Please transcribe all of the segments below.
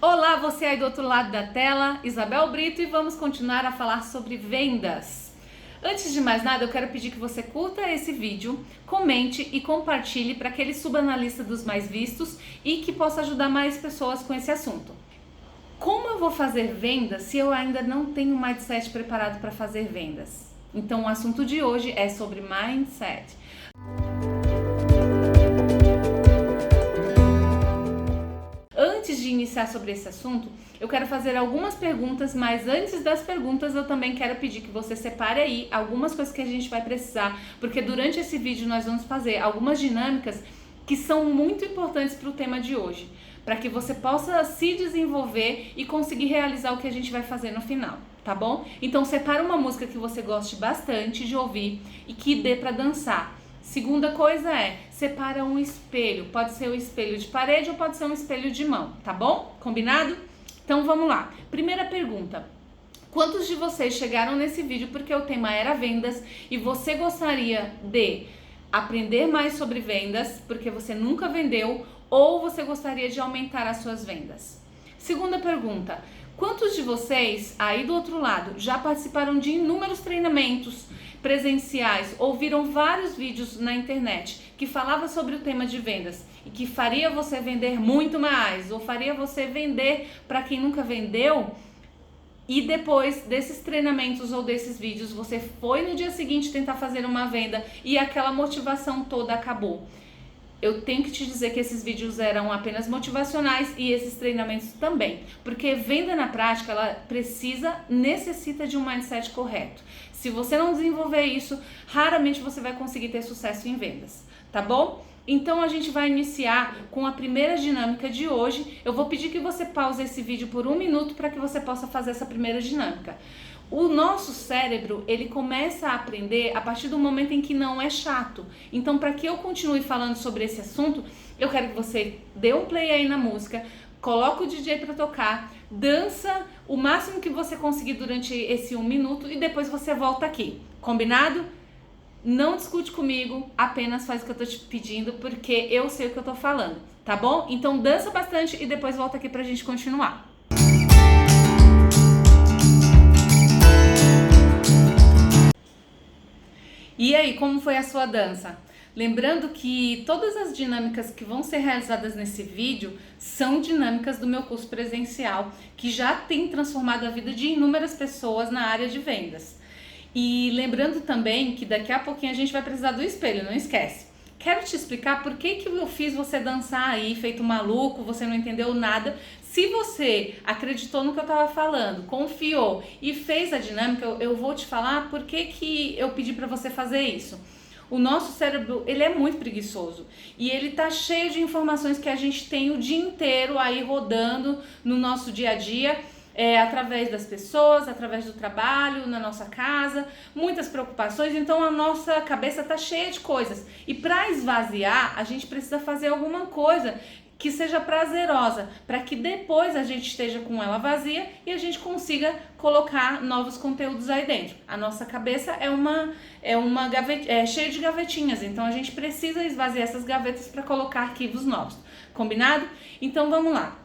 Olá, você aí do outro lado da tela, Isabel Brito, e vamos continuar a falar sobre vendas. Antes de mais nada, eu quero pedir que você curta esse vídeo, comente e compartilhe para que ele suba na lista dos mais vistos e que possa ajudar mais pessoas com esse assunto. Como eu vou fazer vendas se eu ainda não tenho um mindset preparado para fazer vendas? Então, o assunto de hoje é sobre mindset. Antes de iniciar sobre esse assunto, eu quero fazer algumas perguntas, mas antes das perguntas eu também quero pedir que você separe aí algumas coisas que a gente vai precisar, porque durante esse vídeo nós vamos fazer algumas dinâmicas que são muito importantes para o tema de hoje, para que você possa se desenvolver e conseguir realizar o que a gente vai fazer no final, tá bom? Então separa uma música que você goste bastante de ouvir e que dê para dançar. Segunda coisa é, separa um espelho, pode ser um espelho de parede ou pode ser um espelho de mão, tá bom? Combinado? Então vamos lá. Primeira pergunta, quantos de vocês chegaram nesse vídeo porque o tema era vendas e você gostaria de aprender mais sobre vendas porque você nunca vendeu ou você gostaria de aumentar as suas vendas? Segunda pergunta, quantos de vocês aí do outro lado já participaram de inúmeros treinamentos presenciais, ouviram vários vídeos na internet que falava sobre o tema de vendas e que faria você vender muito mais ou faria você vender para quem nunca vendeu, e depois desses treinamentos ou desses vídeos você foi no dia seguinte tentar fazer uma venda e aquela motivação toda acabou? Eu tenho que te dizer que esses vídeos eram apenas motivacionais e esses treinamentos também, porque venda na prática, ela necessita de um mindset correto. Se você não desenvolver isso, raramente você vai conseguir ter sucesso em vendas, tá bom? Então a gente vai iniciar com a primeira dinâmica de hoje. Eu vou pedir que você pause esse vídeo por 1 minuto para que você possa fazer essa primeira dinâmica. O nosso cérebro, ele começa a aprender a partir do momento em que não é chato. Então, para que eu continue falando sobre esse assunto, eu quero que você dê um play aí na música, coloque o DJ para tocar, dança o máximo que você conseguir durante esse 1 minuto e depois você volta aqui. Combinado? Não discute comigo, apenas faz o que eu tô te pedindo, porque eu sei o que eu tô falando, tá bom? Então dança bastante e depois volta aqui pra gente continuar. E aí, como foi a sua dança? Lembrando que todas as dinâmicas que vão ser realizadas nesse vídeo são dinâmicas do meu curso presencial, que já tem transformado a vida de inúmeras pessoas na área de vendas. E lembrando também que daqui a pouquinho a gente vai precisar do espelho, não esquece. Quero te explicar por que eu fiz você dançar aí, feito maluco, você não entendeu nada. Se você acreditou no que eu estava falando, confiou e fez a dinâmica, eu vou te falar por que eu pedi para você fazer isso. O nosso cérebro, ele é muito preguiçoso e ele tá cheio de informações que a gente tem o dia inteiro aí rodando no nosso dia a dia. Através das pessoas, através do trabalho, na nossa casa, muitas preocupações, então a nossa cabeça está cheia de coisas. E para esvaziar, a gente precisa fazer alguma coisa que seja prazerosa, para que depois a gente esteja com ela vazia e a gente consiga colocar novos conteúdos aí dentro. A nossa cabeça é cheia de gavetinhas, então a gente precisa esvaziar essas gavetas para colocar arquivos novos. Combinado? Então vamos lá.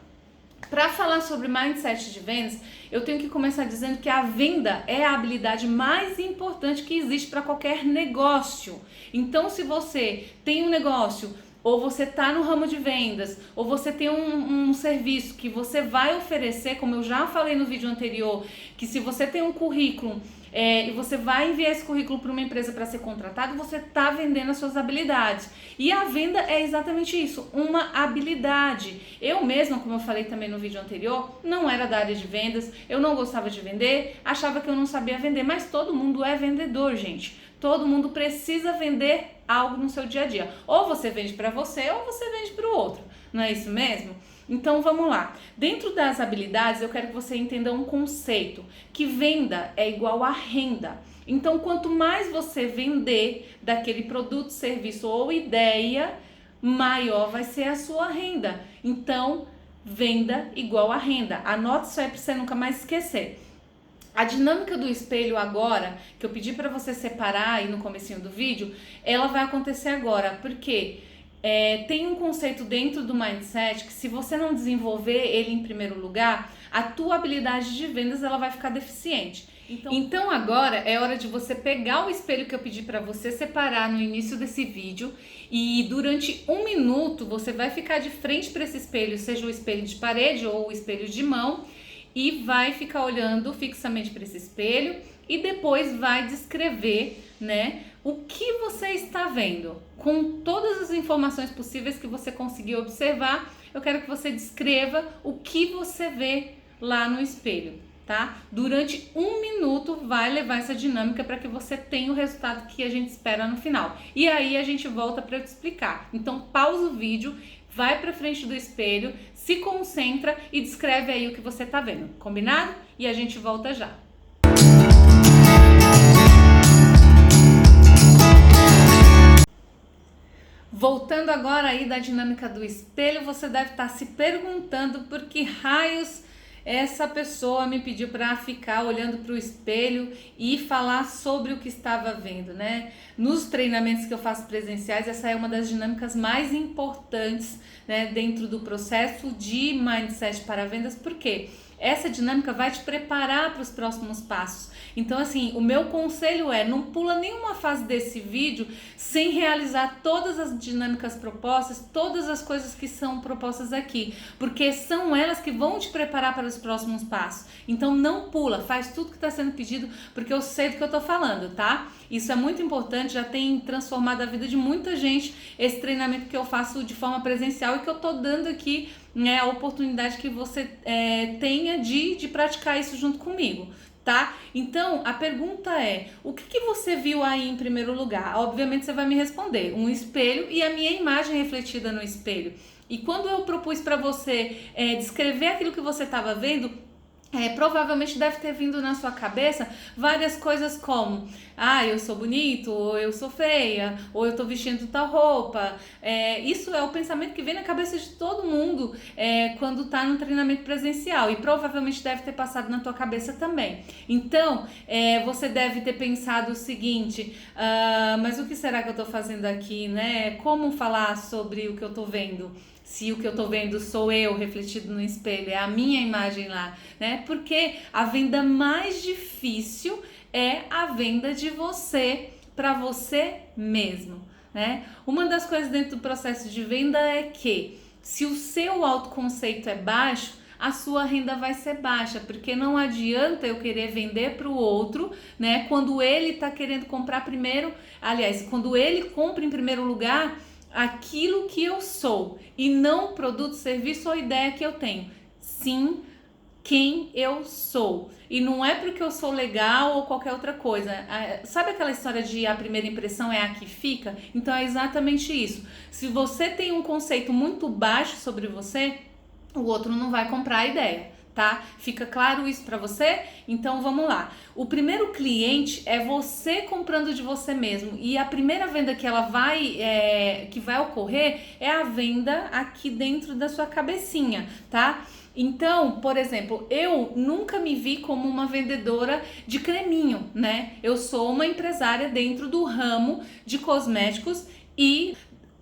Para falar sobre mindset de vendas, eu tenho que começar dizendo que a venda é a habilidade mais importante que existe para qualquer negócio. Então, se você tem um negócio, ou você está no ramo de vendas, ou você tem um serviço que você vai oferecer, como eu já falei no vídeo anterior, que se você tem um currículo e você vai enviar esse currículo para uma empresa para ser contratado, você está vendendo as suas habilidades. E a venda é exatamente isso, uma habilidade. Eu mesma, como eu falei também no vídeo anterior, não era da área de vendas, eu não gostava de vender, achava que eu não sabia vender, mas todo mundo é vendedor, gente. Todo mundo precisa vender algo no seu dia a dia. Ou você vende para você ou você vende para o outro. Não é isso mesmo? Então vamos lá. Dentro das habilidades eu quero que você entenda um conceito, que venda é igual a renda. Então quanto mais você vender daquele produto, serviço ou ideia, maior vai ser a sua renda. Então venda igual a renda. Anote isso aí para você nunca mais esquecer. A dinâmica do espelho agora, que eu pedi para você separar aí no comecinho do vídeo, ela vai acontecer agora, porque Tem um conceito dentro do mindset que, se você não desenvolver ele em primeiro lugar, a tua habilidade de vendas ela vai ficar deficiente. Então agora é hora de você pegar o espelho que eu pedi para você separar no início desse vídeo, e durante 1 minuto você vai ficar de frente para esse espelho, seja o espelho de parede ou o espelho de mão, e vai ficar olhando fixamente para esse espelho e depois vai descrever, né, o que você está vendo. Com todas as informações possíveis que você conseguir observar, eu quero que você descreva o que você vê lá no espelho, tá? Durante 1 minuto vai levar essa dinâmica para que você tenha o resultado que a gente espera no final. E aí a gente volta para eu te explicar. Então pausa o vídeo, vai para frente do espelho, se concentra e descreve aí o que você tá vendo. Combinado? E a gente volta já. Voltando agora aí da dinâmica do espelho, você deve estar se perguntando por que raios essa pessoa me pediu para ficar olhando para o espelho e falar sobre o que estava vendo, né? Nos treinamentos que eu faço presenciais, essa é uma das dinâmicas mais importantes, né, dentro do processo de mindset para vendas, porque essa dinâmica vai te preparar para os próximos passos. Então, assim, o meu conselho é: não pula nenhuma fase desse vídeo sem realizar todas as dinâmicas propostas, todas as coisas que são propostas aqui, porque são elas que vão te preparar para os próximos passos. Então não pula, faz tudo que está sendo pedido, porque eu sei do que eu tô falando, tá? Isso é muito importante, já tem transformado a vida de muita gente, esse treinamento que eu faço de forma presencial e que eu tô dando aqui, né, a oportunidade que você tenha de praticar isso junto comigo, tá? Então, a pergunta é: o que você viu aí em primeiro lugar? Obviamente você vai me responder: um espelho e a minha imagem refletida no espelho. E quando eu propus para você descrever aquilo que você estava vendo, provavelmente deve ter vindo na sua cabeça várias coisas como: eu sou bonito, ou eu sou feia, ou eu tô vestindo tal roupa. Isso é o pensamento que vem na cabeça de todo mundo quando tá no treinamento presencial, e provavelmente deve ter passado na tua cabeça também. Então, você deve ter pensado o seguinte: mas o que será que eu tô fazendo aqui, né? Como falar sobre o que eu tô vendo? Se o que eu tô vendo sou eu refletido no espelho, é a minha imagem lá, né? Porque a venda mais difícil é a venda de você para você mesmo, né? Uma das coisas dentro do processo de venda é que, se o seu autoconceito é baixo, a sua renda vai ser baixa, porque não adianta eu querer vender para o outro, né? Quando ele tá querendo comprar primeiro, aliás, quando ele compra em primeiro lugar aquilo que eu sou, e não o produto, serviço ou ideia que eu tenho. Sim, quem eu sou. E não é porque eu sou legal ou qualquer outra coisa. Sabe aquela história de a primeira impressão é a que fica? Então é exatamente isso. Se você tem um conceito muito baixo sobre você, o outro não vai comprar a ideia. Tá? Fica claro isso para você? Então vamos lá. O primeiro cliente é você comprando de você mesmo, e a primeira venda que que vai ocorrer é a venda aqui dentro da sua cabecinha, tá? Então, por exemplo, eu nunca me vi como uma vendedora de creminho, né? Eu sou uma empresária dentro do ramo de cosméticos e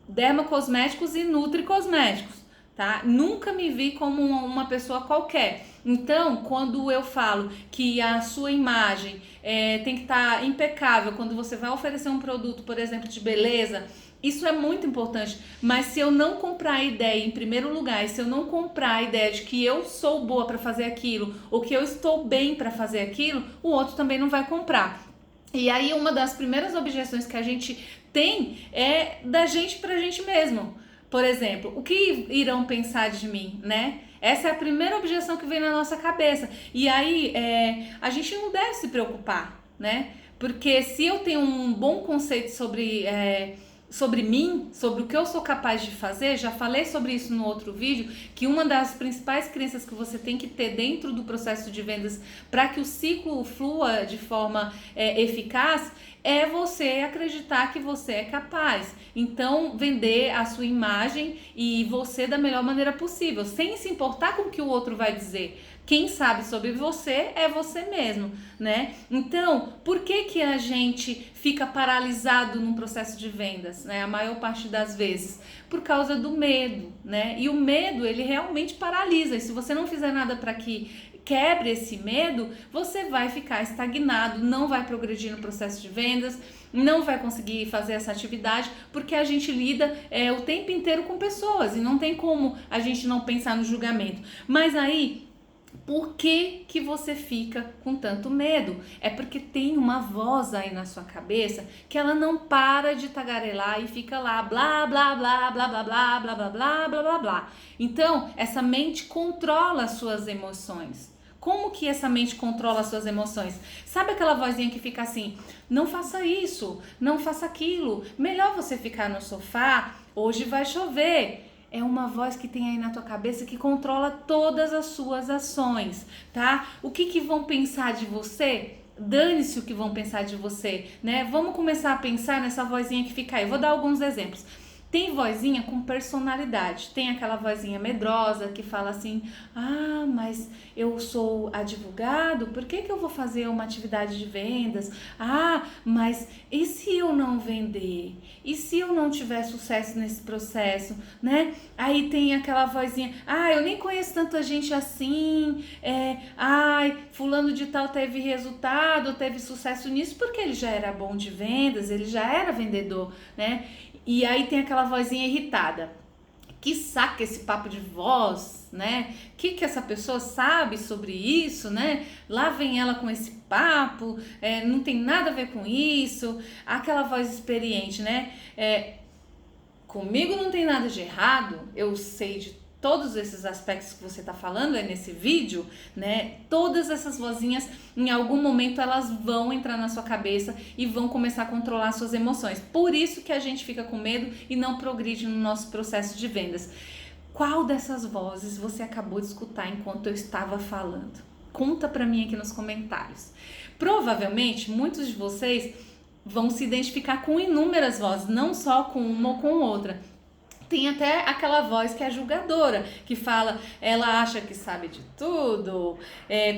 dermocosméticos e nutricosméticos. Tá? Nunca me vi como uma pessoa qualquer. Então, quando eu falo que a sua imagem tem que estar impecável quando você vai oferecer um produto, por exemplo, de beleza, isso é muito importante. Mas se eu não comprar a ideia em primeiro lugar, e se eu não comprar a ideia de que eu sou boa para fazer aquilo, ou que eu estou bem para fazer aquilo, o outro também não vai comprar. E aí uma das primeiras objeções que a gente tem é da gente pra gente mesmo. Por exemplo, o que irão pensar de mim, né? Essa é a primeira objeção que vem na nossa cabeça. E aí, a gente não deve se preocupar, né? Porque se eu tenho um bom conceito sobre mim, sobre o que eu sou capaz de fazer, já falei sobre isso no outro vídeo, que uma das principais crenças que você tem que ter dentro do processo de vendas para que o ciclo flua de forma eficaz é você acreditar que você é capaz. Então, vender a sua imagem e você da melhor maneira possível, sem se importar com o que o outro vai dizer. Quem sabe sobre você é você mesmo, né? Então, por que a gente fica paralisado num processo de vendas, né? A maior parte das vezes, por causa do medo, né? E o medo, ele realmente paralisa. E se você não fizer nada para que quebre esse medo, você vai ficar estagnado, não vai progredir no processo de vendas, não vai conseguir fazer essa atividade, porque a gente lida o tempo inteiro com pessoas e não tem como a gente não pensar no julgamento. Mas aí, por que você fica com tanto medo? É porque tem uma voz aí na sua cabeça que ela não para de tagarelar e fica lá blá blá blá blá blá blá blá blá blá blá blá blá. Então, essa mente controla as suas emoções. Como que essa mente controla as suas emoções? Sabe aquela vozinha que fica assim: não faça isso, não faça aquilo, melhor você ficar no sofá, hoje vai chover. É uma voz que tem aí na tua cabeça que controla todas as suas ações, tá? O que vão pensar de você? Dane-se o que vão pensar de você, né? Vamos começar a pensar nessa vozinha que fica aí. Eu vou dar alguns exemplos. Tem vozinha com personalidade, tem aquela vozinha medrosa que fala assim: ah, mas eu sou advogado, por que eu vou fazer uma atividade de vendas? Ah, mas e se eu não vender? E se eu não tiver sucesso nesse processo, né? Aí tem aquela vozinha: ah, eu nem conheço tanta gente assim, ai, fulano de tal teve resultado, teve sucesso nisso porque ele já era bom de vendas, ele já era vendedor, né? E aí tem aquela vozinha irritada. Que saca esse papo de voz, né? Que essa pessoa sabe sobre isso, né? Lá vem ela com esse papo, não tem nada a ver com isso. Aquela voz experiente, né? Comigo não tem nada de errado, eu sei de todos esses aspectos que você está falando nesse vídeo, né? Todas essas vozinhas, em algum momento, elas vão entrar na sua cabeça e vão começar a controlar suas emoções. Por isso que a gente fica com medo e não progride no nosso processo de vendas. Qual dessas vozes você acabou de escutar enquanto eu estava falando? Conta para mim aqui nos comentários. Provavelmente, muitos de vocês vão se identificar com inúmeras vozes, não só com uma ou com outra. Tem até aquela voz que é julgadora, que fala, ela acha que sabe de tudo,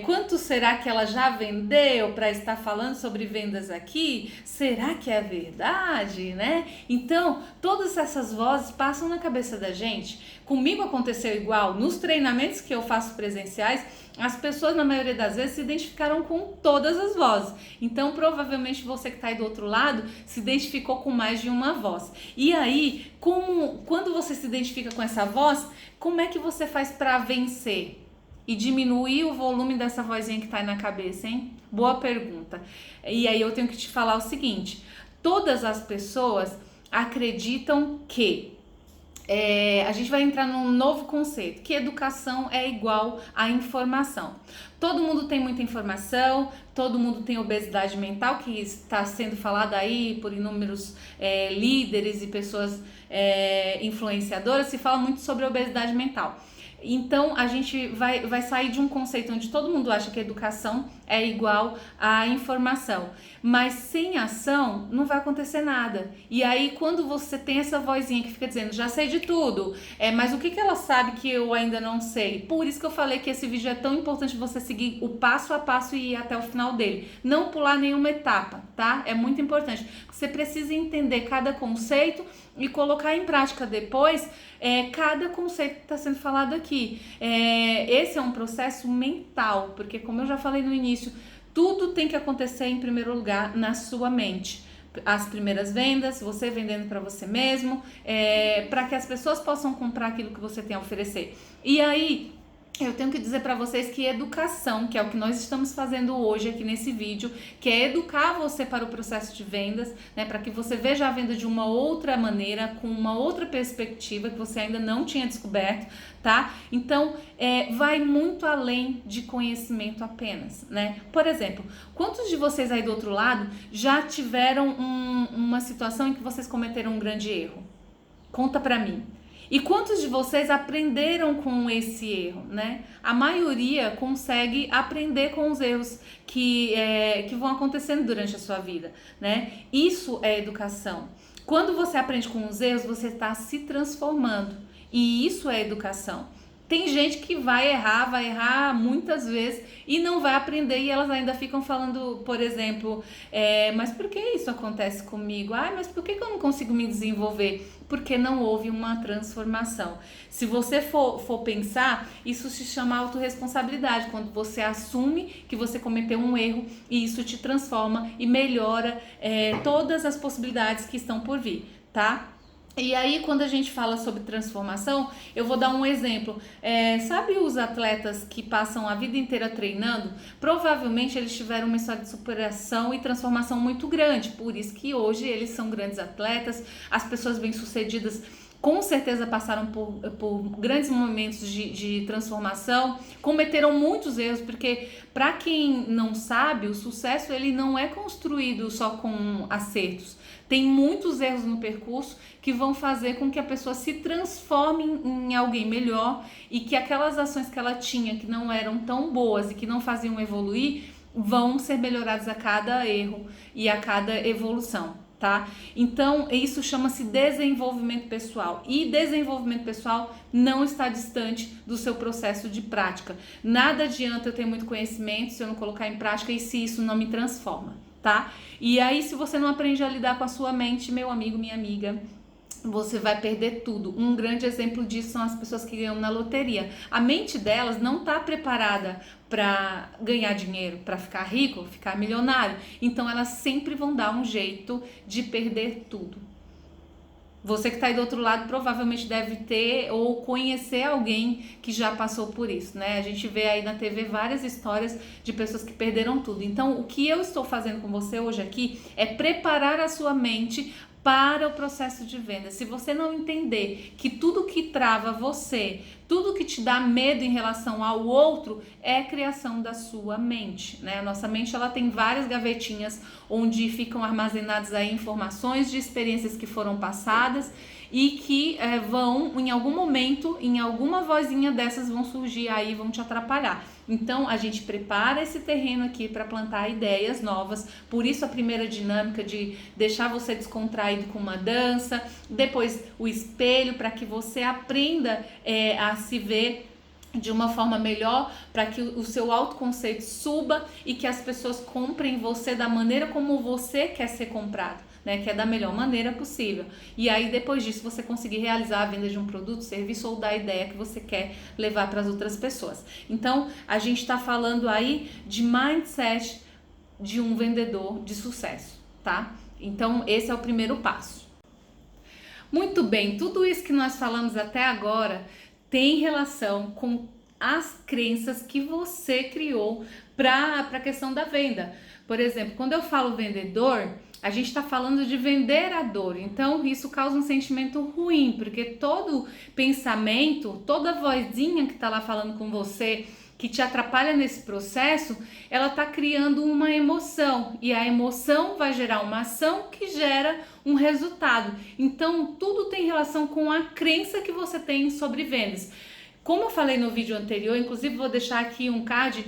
quanto será que ela já vendeu para estar falando sobre vendas aqui? Será que é verdade, né? Então, todas essas vozes passam na cabeça da gente. Comigo aconteceu igual, nos treinamentos que eu faço presenciais, as pessoas, na maioria das vezes, se identificaram com todas as vozes. Então, provavelmente, você que está aí do outro lado se identificou com mais de uma voz. E aí, quando você se identifica com essa voz, como é que você faz para vencer e diminuir o volume dessa vozinha que está aí na cabeça, hein? Boa pergunta. E aí, eu tenho que te falar o seguinte: todas as pessoas acreditam que a gente vai entrar num novo conceito, que educação é igual a informação. Todo mundo tem muita informação, todo mundo tem obesidade mental, que está sendo falada aí por inúmeros líderes e pessoas influenciadoras, se fala muito sobre obesidade mental. Então, a gente vai sair de um conceito onde todo mundo acha que a educação é igual à informação. Mas sem ação, não vai acontecer nada. E aí, quando você tem essa vozinha que fica dizendo, já sei de tudo, mas o que ela sabe que eu ainda não sei? Por isso que eu falei que esse vídeo é tão importante você seguir o passo a passo e ir até o final dele. Não pular nenhuma etapa, tá? É muito importante. Você precisa entender cada conceito e colocar em prática depois cada conceito que está sendo falado aqui. Esse é um processo mental, porque como eu já falei no início, tudo tem que acontecer em primeiro lugar na sua mente. As primeiras vendas, você vendendo para você mesmo, para que as pessoas possam comprar aquilo que você tem a oferecer. E aí, eu tenho que dizer para vocês que educação, que é o que nós estamos fazendo hoje aqui nesse vídeo, que é educar você para o processo de vendas, né, para que você veja a venda de uma outra maneira, com uma outra perspectiva que você ainda não tinha descoberto, tá? Então, vai muito além de conhecimento apenas, né? Por exemplo, quantos de vocês aí do outro lado já tiveram uma situação em que vocês cometeram um grande erro? Conta pra mim. E quantos de vocês aprenderam com esse erro, né? A maioria consegue aprender com os erros que vão acontecendo durante a sua vida, né? Isso é educação. Quando você aprende com os erros, você está se transformando. E isso é educação. Tem gente que vai errar muitas vezes e não vai aprender, e elas ainda ficam falando, por exemplo, mas por que isso acontece comigo? Mas por que eu não consigo me desenvolver? Porque não houve uma transformação. Se você for pensar, isso se chama autorresponsabilidade, quando você assume que você cometeu um erro e isso te transforma e melhora todas as possibilidades que estão por vir, tá? E aí, quando a gente fala sobre transformação, eu vou dar um exemplo. Sabe os atletas que passam a vida inteira treinando? Provavelmente eles tiveram uma história de superação e transformação muito grande. Por isso que hoje eles são grandes atletas. As pessoas bem-sucedidas com certeza passaram por grandes momentos de transformação, cometeram muitos erros, porque para quem não sabe, o sucesso ele não é construído só com acertos. Tem muitos erros no percurso que vão fazer com que a pessoa se transforme em alguém melhor e que aquelas ações que ela tinha que não eram tão boas e que não faziam evoluir, vão ser melhoradas a cada erro e a cada evolução. Tá? Então, isso chama-se desenvolvimento pessoal. E desenvolvimento pessoal não está distante do seu processo de prática. Nada adianta eu ter muito conhecimento se eu não colocar em prática e se isso não me transforma, tá? E aí, se você não aprende a lidar com a sua mente, meu amigo, minha amiga, você vai perder tudo. Um grande exemplo disso são as pessoas que ganham na loteria. A mente delas não está preparada para ganhar dinheiro, para ficar rico, ficar milionário. Então elas sempre vão dar um jeito de perder tudo. Você que está aí do outro lado provavelmente deve ter ou conhecer alguém que já passou por isso, né? A gente vê aí na TV várias histórias de pessoas que perderam tudo. Então, o que eu estou fazendo com você hoje aqui é preparar a sua mente para o processo de venda. Se você não entender que tudo que trava você, tudo que te dá medo em relação ao outro é criação da sua mente, né? A nossa mente ela tem várias gavetinhas onde ficam armazenadas aí informações de experiências que foram passadas e que vão, em algum momento, em alguma vozinha dessas vão surgir aí, vão te atrapalhar. Então, a gente prepara esse terreno aqui para plantar ideias novas, por isso a primeira dinâmica de deixar você descontraído com uma dança, depois o espelho para que você aprenda a se ver de uma forma melhor, para que o seu autoconceito suba e que as pessoas comprem você da maneira como você quer ser comprado, né? Que é da melhor maneira possível. E aí depois disso você conseguir realizar a venda de um produto, serviço ou da ideia que você quer levar para as outras pessoas. Então a gente está falando aí de mindset de um vendedor de sucesso, tá? Então esse é o primeiro passo. Muito bem, tudo isso que nós falamos até agora tem relação com as crenças que você criou para a questão da venda. Por exemplo, quando eu falo vendedor, a gente está falando de vender a dor. Então, isso causa um sentimento ruim, porque todo pensamento, toda vozinha que está lá falando com você, que te atrapalha nesse processo, ela está criando uma emoção. E a emoção vai gerar uma ação que gera um resultado. Então, tudo tem relação com a crença que você tem sobre vendas. Como eu falei no vídeo anterior, inclusive vou deixar aqui um card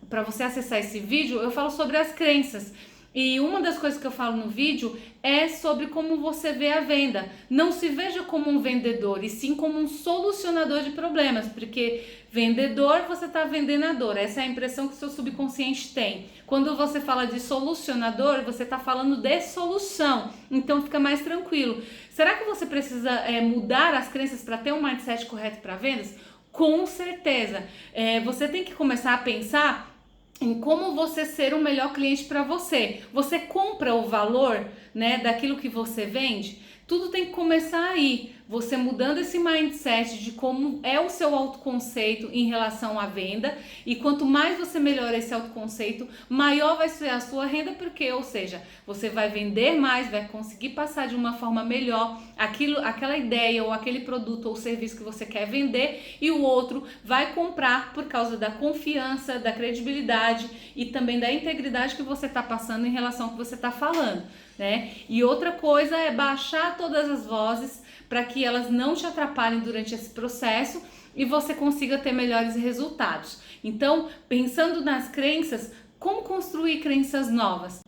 para você acessar esse vídeo, eu falo sobre as crenças. E uma das coisas que eu falo no vídeo é sobre como você vê a venda. Não se veja como um vendedor, e sim como um solucionador de problemas, porque vendedor, você está vendendo a dor. Essa é a impressão que o seu subconsciente tem. Quando você fala de solucionador, você está falando de solução. Então fica mais tranquilo. Será que você precisa mudar as crenças para ter um mindset correto para vendas? Com certeza. Você tem que começar a pensar em como você ser o melhor cliente para você. Você compra o valor, né, daquilo que você vende? Tudo tem que começar aí. Você mudando esse mindset de como é o seu autoconceito em relação à venda, e quanto mais você melhora esse autoconceito, maior vai ser a sua renda, porque, ou seja, você vai vender mais, vai conseguir passar de uma forma melhor aquela ideia ou aquele produto ou serviço que você quer vender, e o outro vai comprar por causa da confiança, da credibilidade e também da integridade que você está passando em relação ao que você está falando, né? E outra coisa é baixar todas as vozes para que elas não te atrapalhem durante esse processo e você consiga ter melhores resultados. Então, pensando nas crenças, como construir crenças novas?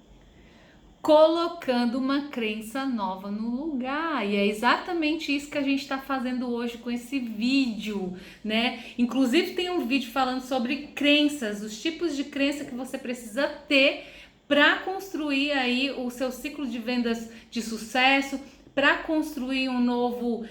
Colocando uma crença nova no lugar, e é exatamente isso que a gente está fazendo hoje com esse vídeo, né? Inclusive tem um vídeo falando sobre crenças, os tipos de crença que você precisa ter para construir aí o seu ciclo de vendas de sucesso, para construir um novo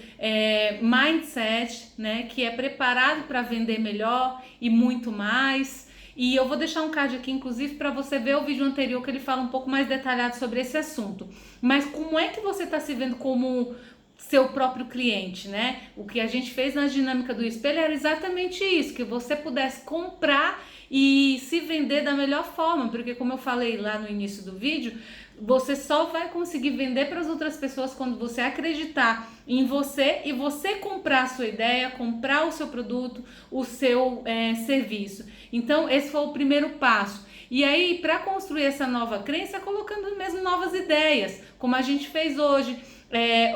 mindset, né? Que é preparado para vender melhor e muito mais. E eu vou deixar um card aqui, inclusive, para você ver o vídeo anterior que ele fala um pouco mais detalhado sobre esse assunto. Mas como é que você está se vendo como seu próprio cliente, né? O que a gente fez na dinâmica do espelho era exatamente isso, que você pudesse comprar e se vender da melhor forma, porque como eu falei lá no início do vídeo, você só vai conseguir vender para as outras pessoas quando você acreditar em você e você comprar a sua ideia, comprar o seu produto, o seu serviço. Então, esse foi o primeiro passo. E aí, para construir essa nova crença, colocando mesmo novas ideias, como a gente fez hoje.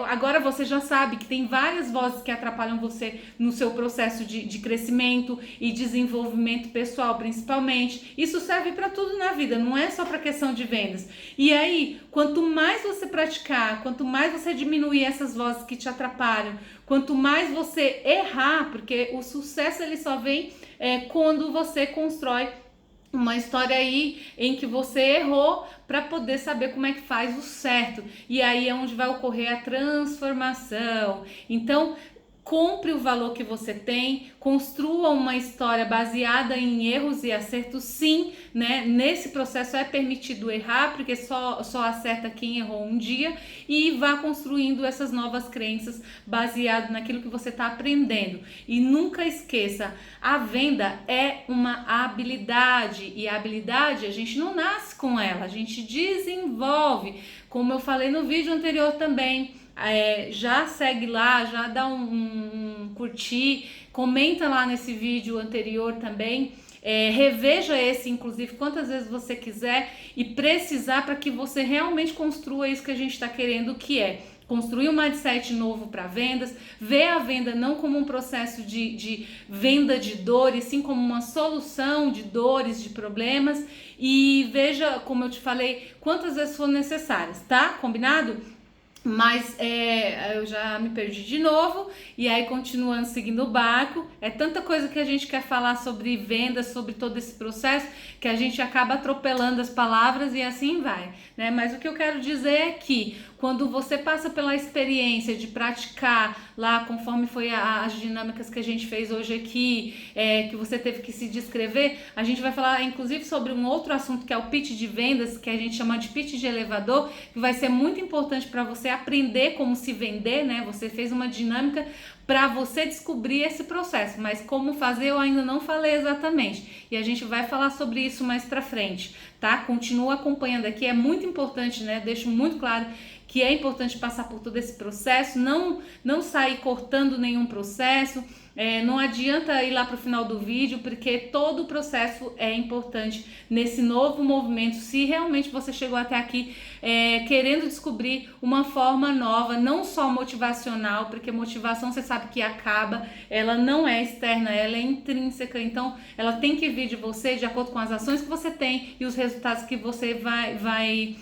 Agora você já sabe que tem várias vozes que atrapalham você no seu processo de crescimento e desenvolvimento pessoal, principalmente. Isso serve para tudo na vida, não é só para questão de vendas. E aí, quanto mais você praticar, quanto mais você diminuir essas vozes que te atrapalham, quanto mais você errar, porque o sucesso ele só vem quando você constrói uma história aí em que você errou para poder saber como é que faz o certo. E aí é onde vai ocorrer a transformação. Então, compre o valor que você tem, construa uma história baseada em erros e acertos, sim, né? Nesse processo é permitido errar, porque só acerta quem errou um dia, e vá construindo essas novas crenças baseado naquilo que você está aprendendo. E nunca esqueça, a venda é uma habilidade, e a habilidade a gente não nasce com ela, a gente desenvolve, como eu falei no vídeo anterior também. Já segue lá, já dá um curtir, comenta lá nesse vídeo anterior também, reveja esse inclusive quantas vezes você quiser e precisar, para que você realmente construa isso que a gente está querendo, que é construir um mindset novo para vendas, ver a venda não como um processo de venda de dores, sim como uma solução de dores, de problemas, e veja, como eu te falei, quantas vezes for necessárias, tá? Combinado? Mas eu já me perdi de novo, e aí continuando seguindo o barco, é tanta coisa que a gente quer falar sobre vendas, sobre todo esse processo, que a gente acaba atropelando as palavras e assim vai, né? Mas o que eu quero dizer é que quando você passa pela experiência de praticar lá, conforme foi as dinâmicas que a gente fez hoje aqui, que você teve que se descrever, a gente vai falar inclusive sobre um outro assunto que é o pitch de vendas, que a gente chama de pitch de elevador, que vai ser muito importante para você aprender como se vender, né? Você fez uma dinâmica para você descobrir esse processo, mas como fazer eu ainda não falei exatamente, e a gente vai falar sobre isso mais para frente, tá? Continua acompanhando aqui, é muito importante, né? Deixo muito claro que é importante passar por todo esse processo, não sair cortando nenhum processo, não adianta ir lá para o final do vídeo, porque todo o processo é importante nesse novo movimento. Se realmente você chegou até aqui querendo descobrir uma forma nova, não só motivacional, porque motivação você sabe que acaba, ela não é externa, ela é intrínseca, então ela tem que vir de você de acordo com as ações que você tem e os resultados que você vai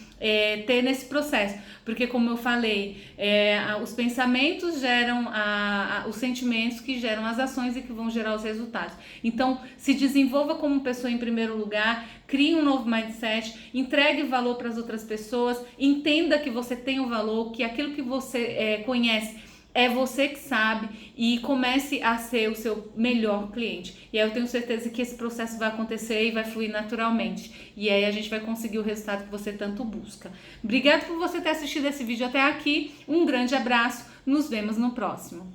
ter nesse processo, porque como eu falei, os pensamentos geram os sentimentos que geram as ações e que vão gerar os resultados. Então se desenvolva como pessoa em primeiro lugar, crie um novo mindset, entregue valor para as outras pessoas, entenda que você tem o valor, que aquilo que você conhece é você que sabe, e comece a ser o seu melhor cliente. E aí eu tenho certeza que esse processo vai acontecer e vai fluir naturalmente. E aí a gente vai conseguir o resultado que você tanto busca. Obrigada por você ter assistido esse vídeo até aqui. Um grande abraço. Nos vemos no próximo.